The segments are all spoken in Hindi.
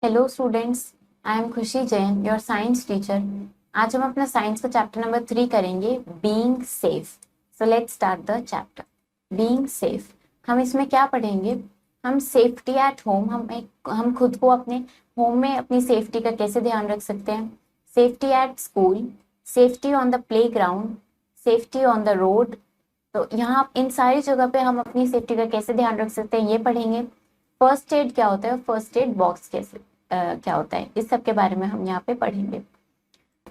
हेलो स्टूडेंट्स, आई एम खुशी जैन, योर साइंस टीचर। आज हम अपना साइंस का चैप्टर नंबर 3 करेंगे, being safe. So let's start the chapter. Being safe, हम इसमें क्या पढ़ेंगे? हम सेफ्टी एट होम, हम खुद को अपने होम में अपनी सेफ्टी का कैसे ध्यान रख सकते हैं। Safety at school, safety on the play ground, safety on the road. तो यहाँ इन सारी जगह पे हम अपनी सेफ्टी का कैसे ध्यान रख सकते हैं ये पढ़ेंगे। फर्स्ट एड क्या होता है, फर्स्ट एड बॉक्स कैसे क्या होता है, इस सब के बारे में हम यहाँ पे पढ़ेंगे।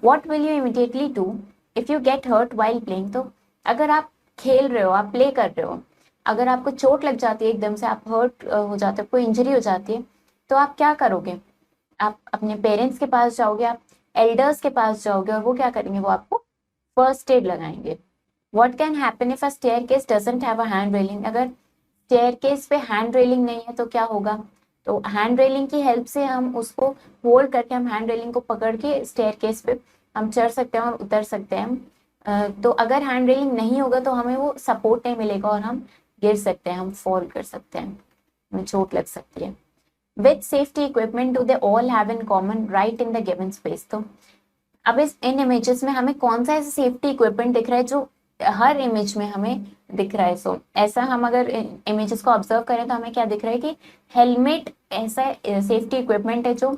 What will you immediately do if you get hurt while playing. तो अगर आप खेल रहे हो, आप प्ले कर रहे हो, अगर आपको चोट लग जाती है, एकदम से आप हर्ट हो जाते हो, कोई इंजरी हो जाती है, तो आप क्या करोगे? आप अपने पेरेंट्स के पास जाओगे, आप एल्डर्स के पास जाओगे और वो क्या करेंगे? वो आपको फर्स्ट एड लगाएंगे। What can happen if a staircase doesn't have a hand railing. अगर स्टेयरकेस पे हैंड रेलिंग नहीं है तो क्या होगा? तो हैंड रेलिंग की हेल्प से हम उसको होल्ड करके, हम हैंड रेलिंग को पकड़ के स्टेयरकेस पे हम चढ़ सकते हैं और उतर सकते हैं। तो अगर हैंड रेलिंग नहीं होगा तो हमें वो सपोर्ट नहीं मिलेगा और हम गिर सकते हैं, हम फॉल कर सकते हैं, हमें चोट लग सकती है। With safety equipment do they all have in common right in the given space. तो अब इन इमेजेस में हमें कौन सा ऐसा सेफ्टी इक्विपमेंट दिख रहा है जो हर इमेज में हमें दिख रहा है? सो ऐसा हम अगर इमेजेस को ऑब्जर्व करें तो हमें क्या दिख रहा है कि हेलमेट ऐसा सेफ्टी इक्विपमेंट है जो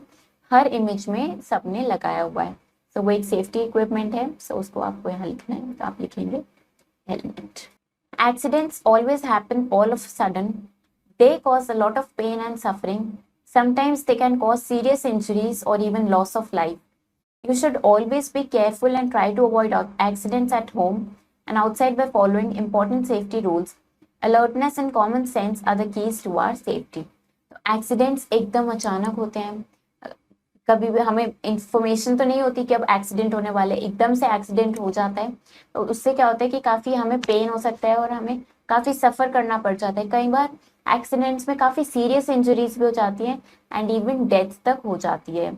हर इमेज में सबने लगाया हुआ है। सो वो एक सेफ्टी इक्विपमेंट है। सो उसको आपको यहाँ लिखना है, तो आप लिखेंगे helmet. Accidents always happen all of sudden, they cause a lot of pain and suffering. Sometimes they can cause serious injuries or even loss of life. You should always be careful and try to avoid accidents at home and outside by following important safety rules. Alertness and common sense are the keys to our safety. Accidents एकदम अचानक होते हैं, कभी भी हमें इंफॉर्मेशन तो नहीं होती कि अब एक्सीडेंट होने वाले, एकदम से एक्सीडेंट हो जाता है तो उससे क्या होता है कि काफ़ी हमें पेन हो सकता है और हमें काफ़ी सफ़र करना पड़ जाता है। कई बार एक्सीडेंट्स में काफ़ी सीरियस इंजरीज भी हो जाती हैं एंड इवन डेथ तक हो जाती है।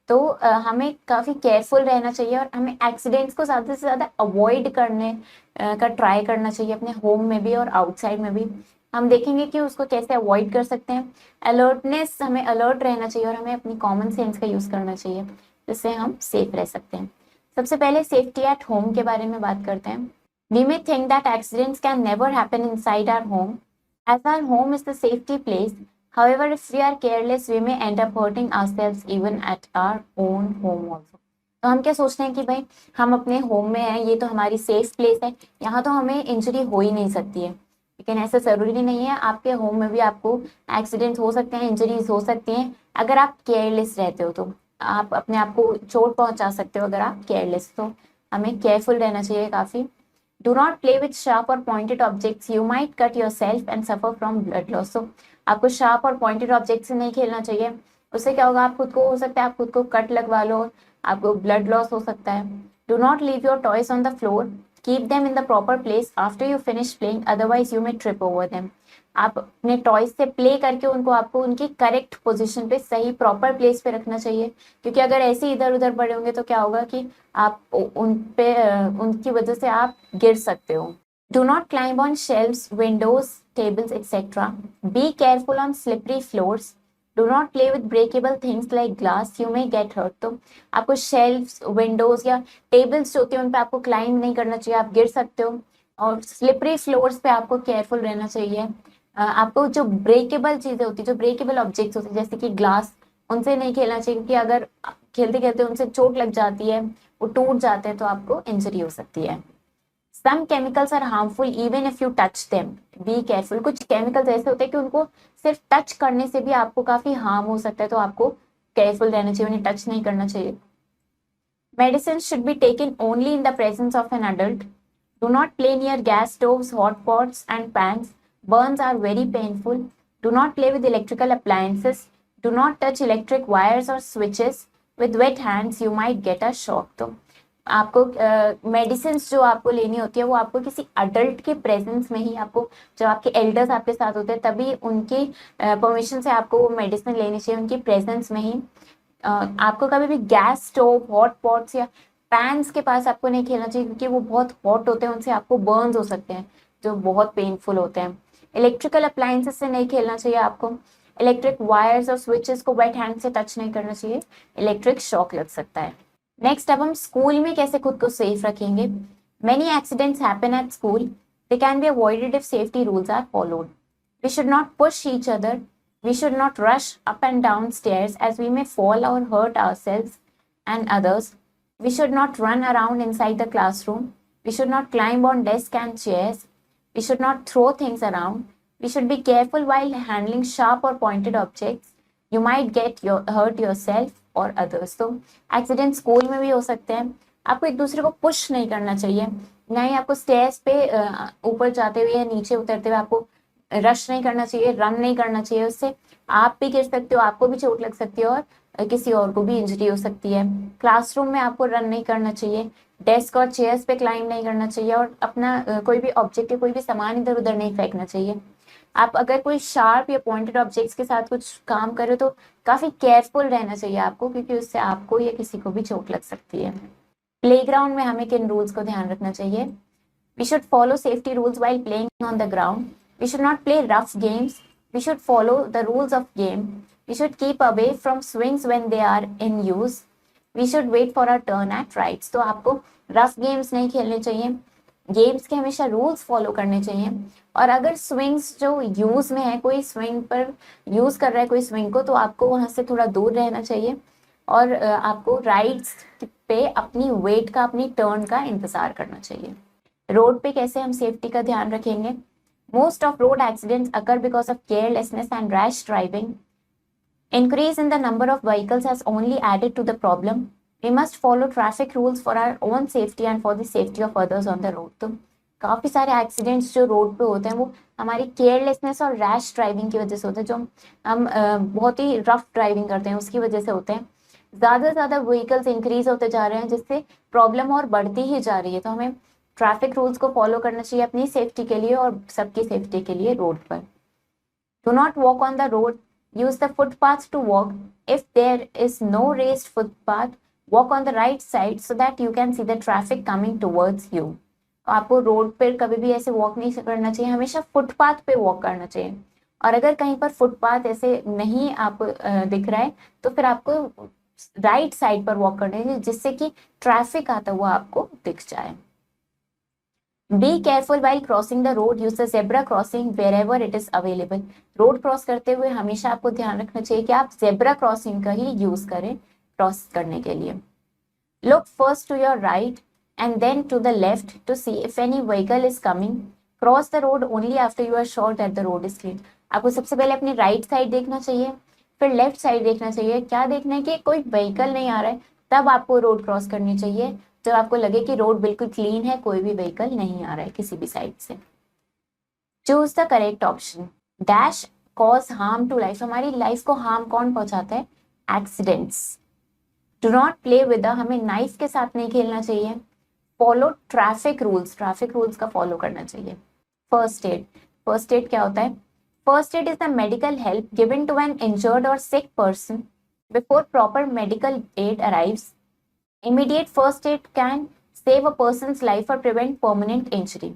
तो हमें काफ़ी केयरफुल रहना चाहिए और हमें एक्सीडेंट्स को ज़्यादा से ज़्यादा अवॉइड करने का ट्राई करना चाहिए, अपने होम में भी और आउटसाइड में भी। हम देखेंगे कि उसको कैसे अवॉइड कर सकते हैं। अलर्टनेस, हमें अलर्ट रहना चाहिए और हमें अपनी कॉमन सेंस का यूज़ करना चाहिए, जिससे हम सेफ रह सकते हैं। सबसे पहले सेफ्टी एट होम के बारे में बात करते हैं। We may think that accidents can never happen inside our home, as our home is the safety place. However, if we are careless, we may end up hurting ourselves even at our own home also. तो हम क्या सोचते हैं कि भाई हम अपने होम में हैं, ये तो हमारी सेफ प्लेस है, यहाँ तो हमें इंजरी हो ही नहीं सकती है। लेकिन ऐसा जरूरी नहीं है, आपके होम में भी आपको एक्सीडेंट हो सकते हैं, इंजरीज हो सकती हैं। अगर आप केयरलेस रहते हो तो आप अपने आप को चोट पहुंचा सकते हो, अगर आप केयरलेस। तो हमें केयरफुल रहना चाहिए काफ़ी। Do not play with sharp or pointed objects. You might cut yourself and suffer from blood loss. So, आपको sharp और pointed objects से नहीं खेलना चाहिए। उससे क्या होगा, आप खुद को हो सकता है आप खुद को कट लगवा लो, आपको blood loss हो सकता है। Do not leave your toys on the floor. Keep them in the proper place after you finish playing. Otherwise, you may trip over them. आप अपने टॉयज से प्ले करके उनको आपको उनकी करेक्ट पोजीशन पे, सही प्रॉपर प्लेस पे रखना चाहिए, क्योंकि अगर ऐसे इधर उधर पड़े होंगे तो क्या होगा कि आप उन पे उनकी वजह से आप गिर सकते हो। Do not climb on shelves, windows, tables etcetera. Be careful on slippery floors. Do not play with breakable things like glass, you may get hurt. तो आपको शेल्व्स, विंडोज या टेबल्स जो होती है उन पे आपको क्लाइंब नहीं करना चाहिए, आप गिर सकते हो। और स्लिपरी फ्लोर्स पे आपको केयरफुल रहना चाहिए। आपको जो ब्रेकेबल चीजें होती है, जो ब्रेकेबल ऑब्जेक्ट्स होते हैं जैसे कि ग्लास, उनसे नहीं खेलना चाहिए, क्योंकि अगर खेलते खेलते उनसे चोट लग जाती है, वो टूट जाते हैं तो आपको इंजरी हो सकती है। Some chemicals are harmful even if you touch them, be careful. कुछ केमिकल्स ऐसे होते हैं कि उनको सिर्फ टच करने से भी आपको काफी हार्म हो सकता है, तो आपको केयरफुल रहना चाहिए, उन्हें टच नहीं करना चाहिए। Medicine should be taken only in the presence of an adult. Do not play near gas stoves, hot pots, and pans. Burns are very painful. Do not play with electrical appliances. Do not touch electric wires or switches. With wet hands, you might get a shock. तो आपको मेडिसिन जो आपको लेनी होती है वो आपको किसी अडल्ट के प्रेजेंस में ही, आपको जब आपके एल्डर्स आपके साथ होते हैं तभी उनकी परमिशन से आपको वो मेडिसिन लेनी चाहिए, उनकी प्रेजेंस में ही। आपको कभी भी गैस स्टोव, हॉट पॉट्स या पैन्स के पास आपको नहीं खेलना चाहिए, क्योंकि वो बहुत हॉट होते हैं, उनसे आपको बर्न्स हो सकते हैं जो बहुत पेनफुल होते हैं। इलेक्ट्रिकल अप्लायंसेस से नहीं खेलना चाहिए आपको। इलेक्ट्रिक वायर्स और स्विचेस को वेट हैंड से टच नहीं करना चाहिए, इलेक्ट्रिक शॉक लग सकता है। नेक्स्ट, अब हम स्कूल में कैसे खुद को सेफ रखेंगे। Many accidents happen at school, they can be avoided if safety rules are followed. We should not push each other, we should not rush up and down stairs as we may fall or hurt ourselves and others. We should not run around inside the classroom. We should not climb on desks and chairs. We should not throw things around. We should be careful while handling sharp or pointed objects. You might hurt yourself or others. तो एक्सीडेंट स्कूल में भी हो सकते हैं। आपको एक दूसरे को पुश नहीं करना चाहिए, ना ही आपको स्टेयर्स पे ऊपर जाते हुए या नीचे उतरते हुए आपको रश नहीं करना चाहिए, रन नहीं करना चाहिए। उससे आप भी गिर सकते हो, आपको भी चोट लग सकती है और किसी और को भी इंजरी हो सकती है। क्लासरूम में आपको रन नहीं करना चाहिए, डेस्क और चेयर्स पे क्लाइंब नहीं करना चाहिए और अपना कोई भी ऑब्जेक्ट या कोई भी सामान इधर उधर नहीं फेंकना चाहिए। आप अगर कोई शार्प या पॉइंटेड ऑब्जेक्ट्स के साथ कुछ काम करो तो काफी केयरफुल रहना चाहिए आपको, क्योंकि उससे आपको या किसी को भी चोट लग सकती है। प्लेग्राउंड में हमें किन रूल्स को ध्यान रखना चाहिए। We should follow safety rules while playing on the ground. We should not play rough games. We should follow the rules of game. We should keep away from swings when they are in use. We should wait for our turn at rides. तो आपको रफ गेम्स नहीं खेलने चाहिए, गेम्स के हमेशा रूल्स फॉलो करने चाहिए। और अगर स्विंग्स जो यूज में है, कोई स्विंग पर यूज कर रहा है कोई स्विंग को, तो आपको वहां से थोड़ा दूर रहना चाहिए और आपको राइड्स पे अपनी वेट का, अपनी टर्न का इंतजार करना चाहिए। रोड पे कैसे हम सेफ्टी का ध्यान रखेंगे। Most of road accidents occur because of carelessness and rash driving. Increase in the number of vehicles has only added to the problem. We must follow traffic rules for our own safety and for the safety of others on the road. तो काफी सारे एक्सीडेंट्स जो रोड पे होते हैं वो हमारी केयरलेसनेस और रैश ड्राइविंग की वजह से होते हैं, जो हम बहुत ही रफ ड्राइविंग करते हैं उसकी वजह से होते हैं। ज्यादा से ज्यादा व्हीकल्स इंक्रीज होते जा रहे हैं जिससे प्रॉब्लम और बढ़ती ही जा रही है। तो हमें ट्रैफिक रूल्स को फॉलो करना चाहिए अपनी सेफ्टी के लिए और सबकी सेफ्टी के लिए रोड पर। Do not walk on the road. Use the footpath to walk. If there is no raised footpath, walk on the right side so that you can see the traffic coming towards you. आपको रोड पर कभी भी ऐसे वॉक नहीं करना चाहिए, हमेशा फुटपाथ पे वॉक करना चाहिए। और अगर कहीं पर फुटपाथ ऐसे नहीं आप दिख रहा है तो फिर आपको राइट साइड पर वॉक करना चाहिए, जिससे कि ट्रैफिक आता हुआ आपको दिख जाए। Be careful while crossing the road. Use the zebra crossing wherever it is available. Road cross करते हुए हमेशा आपको ध्यान रखना चाहिए कि आप जेब्रा क्रॉसिंग का ही यूज करें क्रॉस करने के लिए। Look first to your right and then to the left to see if any vehicle is coming. Cross the road only after you are sure that the road is clean. आपको सबसे पहले अपनी राइट साइड देखना चाहिए, फिर लेफ्ट साइड देखना चाहिए। क्या देखना है कि कोई व्हीकल नहीं आ रहा है, तब आपको रोड क्रॉस करनी चाहिए जब आपको लगे कि रोड बिल्कुल क्लीन है, कोई भी व्हीकल नहीं आ रहा है किसी भी साइड से। Choose the correct option. Dash cause harm to life. हमारी लाइफ को हार्म कौन पहुंचाता है? Accidents. Do not play with, हमें नाइफ के साथ नहीं खेलना चाहिए। Follow traffic rules, traffic rules का फॉलो करना चाहिए। First aid. फर्स्ट एड क्या होता है? First aid is the medical help given to an injured or sick person before proper medical aid arrives. Immediate first aid can save a person's life or prevent permanent injury.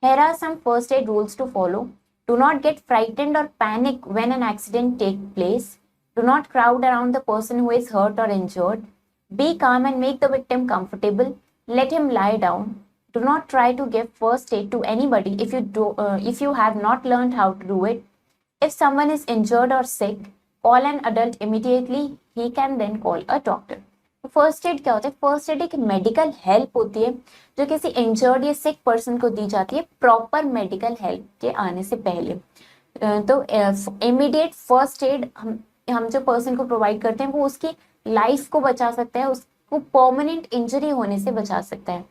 Here are some first aid rules to follow. Do not get frightened or panic when an accident takes place. Do not crowd around the person who is hurt or injured. Be calm and make the victim comfortable. Let him lie down. Do not try to give first aid to anybody if you have not learned how to do it. If someone is injured or sick, call an adult immediately. He can then call a doctor. First aid क्या होता है? फर्स्ट एड एक मेडिकल हेल्प होती है जो किसी इंजर्ड या सिक पर्सन को दी जाती है प्रॉपर मेडिकल हेल्प के आने से पहले। तो इमीडिएट फर्स्ट एड हम जो पर्सन को प्रोवाइड करते हैं वो उसकी लाइफ को बचा सकता है, उसको परमानेंट इंजरी होने से बचा सकता है।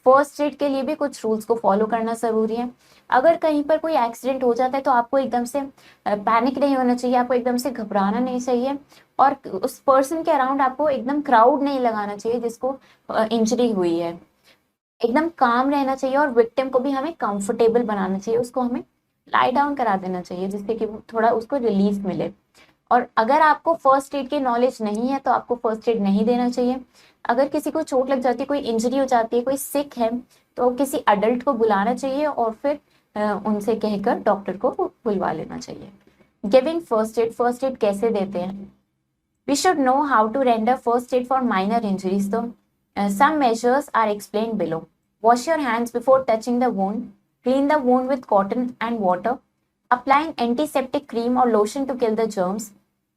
फर्स्ट एड के लिए भी कुछ रूल्स को फॉलो करना जरूरी है। अगर कहीं पर कोई एक्सीडेंट हो जाता है तो आपको एकदम से पैनिक नहीं होना चाहिए, आपको एकदम से घबराना नहीं चाहिए और उस पर्सन के अराउंड आपको एकदम क्राउड नहीं लगाना चाहिए जिसको इंजरी हुई है। एकदम काम रहना चाहिए और विक्टिम को भी हमें कंफर्टेबल बनाना चाहिए, उसको हमें लाई डाउन करा देना चाहिए जिससे कि थोड़ा उसको रिलीफ मिले। और अगर आपको फर्स्ट एड की नॉलेज नहीं है तो आपको फर्स्ट एड नहीं देना चाहिए। अगर किसी को चोट लग जाती है, कोई इंजरी हो जाती है, कोई सिक है, तो किसी अडल्ट को बुलाना चाहिए और फिर उनसे कहकर डॉक्टर को बुलवा लेना चाहिए। गिविंग फर्स्ट एड कैसे देते हैं? We should know how to render first aid for minor injuries. तो some measures are explained below. Wash your hands before touching the wound. Clean the wound with cotton and water. Apply an antiseptic cream or lotion to kill the germs.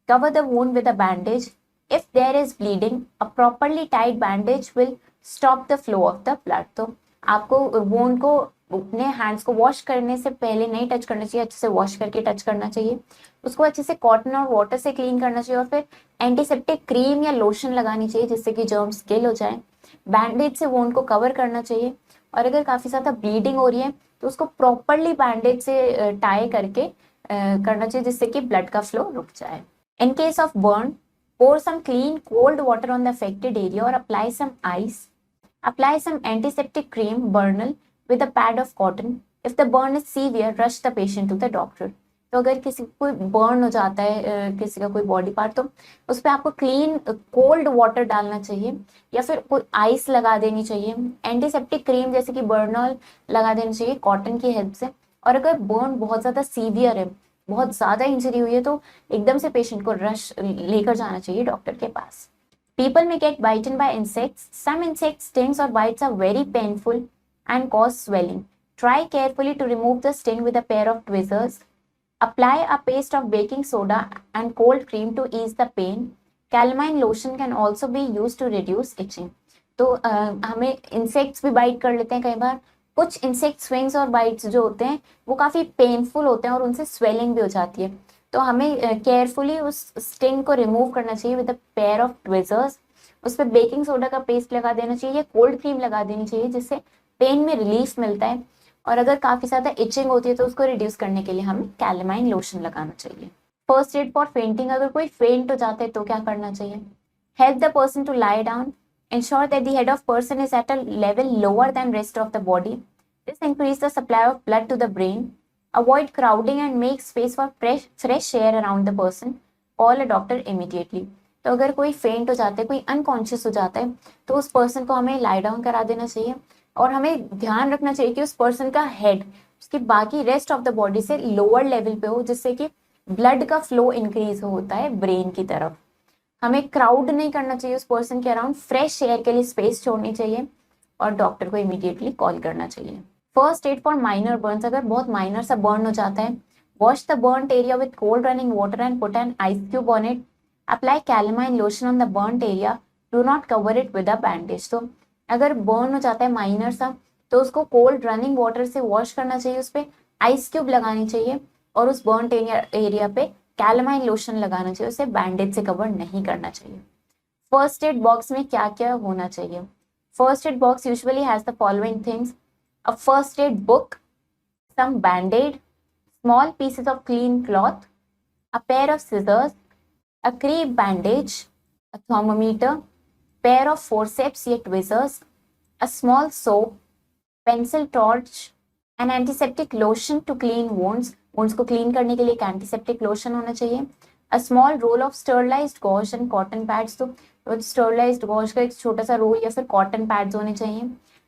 Cover the wound with a bandage. If there is bleeding, a properly tied bandage will stop the flow of the blood. तो आपको wound को अपने हैंड्स को वॉश करने से पहले नहीं टच करना चाहिए, अच्छे से वॉश करके टच करना चाहिए। उसको अच्छे से कॉटन और वाटर से क्लीन करना चाहिए और फिर एंटीसेप्टिक क्रीम या लोशन लगानी चाहिए जिससे कि जर्म्स किल हो जाए। बैंडेज से वोंड को कवर करना चाहिए और अगर काफी ज्यादा ब्लीडिंग हो रही है तो उसको प्रॉपरली बैंडेज से टाई करके करना चाहिए जिससे कि ब्लड का फ्लो रुक जाए। In case of burn, pour some clean cold water on the affected area or apply some ice. Apply some antiseptic cream burnal with a pad of cotton. If the burn is severe, rush the patient to the doctor. तो अगर किसी को कोई बर्न हो जाता है किसी का कोई बॉडी पार्ट, तो उस पर आपको क्लीन कोल्ड वाटर डालना चाहिए या फिर कोई आइस लगा देनी चाहिए, एंटीसेप्टिक क्रीम जैसे कि बर्नॉल लगा देनी चाहिए कॉटन की हेल्प से। और अगर बर्न बहुत ज़्यादा सीवियर है, बहुत ज़्यादा इंजरी हुई है, तो एकदम से पेशेंट को रश लेकर जाना चाहिए डॉक्टर के पास। People may get bitten by insects. Some insect stings or bites are very painful and cause swelling. Try carefully to remove the sting with a pair of tweezers. Apply a paste of baking soda and cold cream to ease the pain. Calamine lotion can also be used to reduce itching. तो हमें इंसेक्ट्स भी बाइट कर लेते हैं कई बार। कुछ इंसेक्ट स्विंग्स और बाइट्स जो होते हैं वो काफ़ी पेनफुल होते हैं और उनसे स्वेलिंग भी हो जाती है। तो हमें केयरफुली उस स्टिंग को रिमूव करना चाहिए with a pair of tweezers. उस पर बेकिंग सोडा का पेस्ट लगा देना चाहिए या कोल्ड क्रीम लगा देनी चाहिए जिससे पेन में रिलीफ मिलता है। और अगर काफ़ी ज़्यादा इचिंग होती है तो उसको रिड्यूस करने के लिए हमें कैलेमाइन लोशन लगाना चाहिए। फर्स्ट एड फॉर फेंटिंग, अगर कोई फेंट हो जाता है तो क्या करना चाहिए? Help the person to lie down. Ensure that the head of person is at a level lower than rest of the body. This increases the supply of blood to the brain. Avoid crowding and make space for fresh air around the person. Call a doctor immediately. तो अगर कोई फेंट हो जाता है, कोई अनकॉन्शियस हो जाता है, तो उस पर्सन को हमें लाई डाउन करा देना चाहिए और हमें ध्यान रखना चाहिए कि उस पर्सन का हेड उसकी बाकी रेस्ट ऑफ द बॉडी से लोअर लेवल पे हो जिससे कि ब्लड का फ्लो इंक्रीज होता है ब्रेन की तरफ। हमें क्राउड नहीं करना चाहिए उस पर्सन के अराउंड, फ्रेश एयर के लिए स्पेस छोड़नी चाहिए और डॉक्टर को इमीडिएटली कॉल करना चाहिए। First aid for minor Burns, अगर बहुत माइनर सा बर्न हो जाता है, wash the burned area with cold running water and put an ice cube on it. Apply calamine lotion on the burned area. Do not cover it with a bandage. तो अगर बर्न हो जाता है माइनर सा तो उसको कोल्ड रनिंग वाटर से वॉश करना चाहिए, उस पर आइस क्यूब लगानी चाहिए और उस बर्न एरिया पे कैलेमाइन लोशन लगाना चाहिए, उसे बैंडेज से कवर नहीं करना चाहिए। फर्स्ट एड बॉक्स में क्या क्या होना चाहिए? First aid box usually has the following things: a first aid book, some bandaids, small pieces of clean cloth, a pair of scissors, a crepe bandage, a thermometer, pair of forceps या tweezers, a small soap, pencil torch, an antiseptic lotion to clean wounds. Wounds को क्लीन करने के लिए एक एंटीसेप्टिक लोशन होना चाहिए। A small roll of sterilised gauze and cotton pads. तो स्टरलाइज्ड गॉश का एक छोटा सा रोल या फिर कॉटन पैड्स होने चाहिए।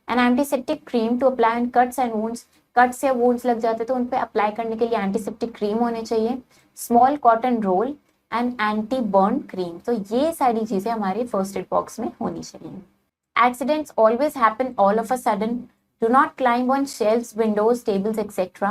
An antiseptic cream to apply on cuts and wounds. Cuts या वुंड्स लग जाते तो उन पे अप्लाई करने के लिए एंटीसेप्टिक क्रीम होने चाहिए। Small cotton roll and anti burn cream. तो ये सारी चीजें हमारे फर्स्ट एड बॉक्स में होनी चाहिए। Accidents always happen all of a sudden. Do not climb on shelves, windows, tables, etc.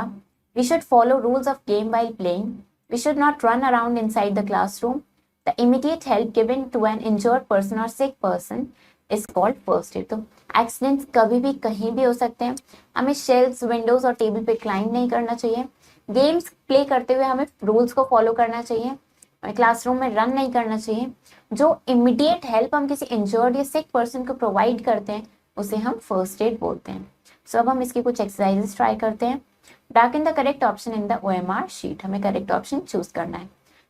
We should follow rules of game while playing. We should not run around inside the classroom. The immediate help given to an injured person or sick person is called first aid. तो accidents कभी भी कहीं भी हो सकते हैं। हमें shelves, windows और टेबल पे क्लाइंब नहीं करना चाहिए। गेम्स प्ले करते हुए हमें रूल्स को फॉलो करना चाहिए। क्लासरूम में रन नहीं करना चाहिए। जो इमीडिएट हेल्प हम किसी इंजर्ड या सिक पर्सन को प्रोवाइड करते हैं उसे हम फर्स्ट एड बोलते हैं। सो अब हम इसकी कुछ एक्सरसाइजेस ट्राई करते हैं। Dark in the correct option in the OMR sheet. हमें करेक्ट ऑप्शन चूज करना है।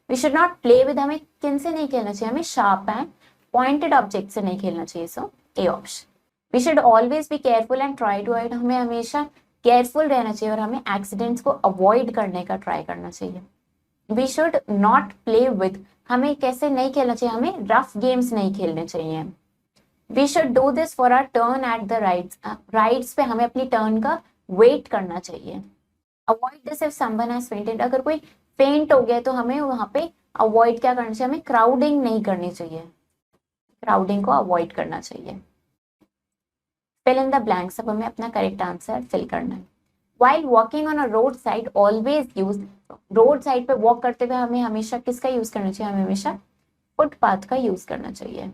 We should not play with, हमें किन से नहीं खेलना चाहिए? हमें शार्प एंड पॉइंटेड ऑब्जेक्ट से नहीं खेलना चाहिए। So A option. We should always be careful and try to avoid, हमें हमेशा केयरफुल रहना चाहिए और हमें एक्सीडेंट्स को अवॉइड करने का ट्राई करना चाहिए। We should not play with, हमें कैसे नहीं खेलना चाहिए? हमें रफ गेम्स नहीं खेलने चाहिए। We should do this for our turn at the rides, rides पे हमें अपनी टर्न का वेट करना चाहिए। Avoid this if someone has fainted, अगर कोई फेंट हो गया तो हमें वहां पे अवॉइड क्या करना चाहिए, हमें क्राउडिंग नहीं करनी चाहिए, क्राउडिंग को अवॉइड करना चाहिए। फिल इन द ब्लैंक्स, अब हमें अपना करेक्ट आंसर फिल करना है। While walking on a road side always use, road side पे वॉक करते हुए हमें हमेशा किसका यूज करना चाहिए, हमें हमेशा फुटपाथ का यूज करना चाहिए।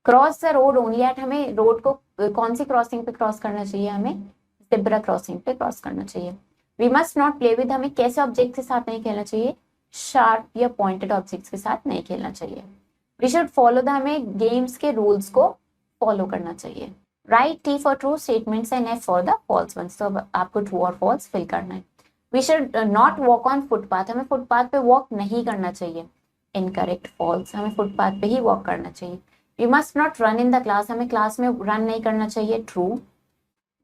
Cross the road only at, हमें रोड को कौन सी क्रॉसिंग पे क्रॉस करना चाहिए, हमें ज़ेब्रा क्रॉसिंग पे क्रॉस करना चाहिए। We must not play with, हमें कैसे ऑब्जेक्ट के साथ नहीं खेलना चाहिए, शार्प या पॉइंटेड ऑब्जेक्ट्स के साथ नहीं खेलना चाहिए। वी शुड फॉलो द, हमें गेम्स के रूल्स को फॉलो करना चाहिए। Write T for true statements and F for the false ones, तो अब आपको ट्रू और फॉल्स फिल करना है। We should not walk on footpath, हमें फुटपाथ पे वॉक नहीं करना चाहिए, इनकरेक्ट फॉल्स, हमें फुटपाथ पे ही वॉक करना चाहिए। We must not run in the class, हमें क्लास में रन नहीं करना चाहिए, true.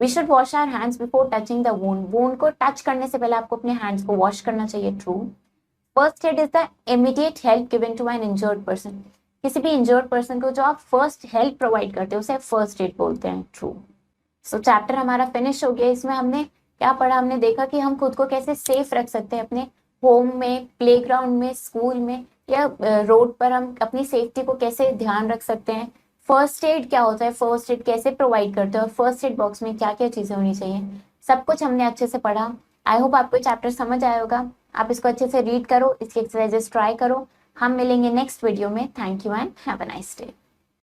We should wash our hands before touching the wound, wound को टच करने से पहले आपको अपने हैंड्स को वॉश करना चाहिए, true. First aid is the immediate help given to an injured person, किसी भी इंजर्ड पर्सन को जो आप फर्स्ट हेल्प प्रोवाइड करते हो उसे फर्स्ट एड बोलते हैं, ट्रू। सो चैप्टर हमारा फिनिश हो गया। इसमें हमने क्या पढ़ा, हमने देखा कि हम खुद को कैसे सेफ रख सकते हैं अपने होम में, प्लेग्राउंड में, स्कूल में या रोड पर हम अपनी सेफ्टी को कैसे ध्यान रख सकते हैं। फर्स्ट एड क्या होता है, फर्स्ट एड कैसे प्रोवाइड करते हैं और फर्स्ट एड बॉक्स में क्या क्या चीज़ें होनी चाहिए, सब कुछ हमने अच्छे से पढ़ा। आई होप आपको चैप्टर समझ आया होगा। आप इसको अच्छे से रीड करो, इसकी एक्सरसाइजेस ट्राई करो। हम मिलेंगे नेक्स्ट वीडियो में। Thank you and have a nice day.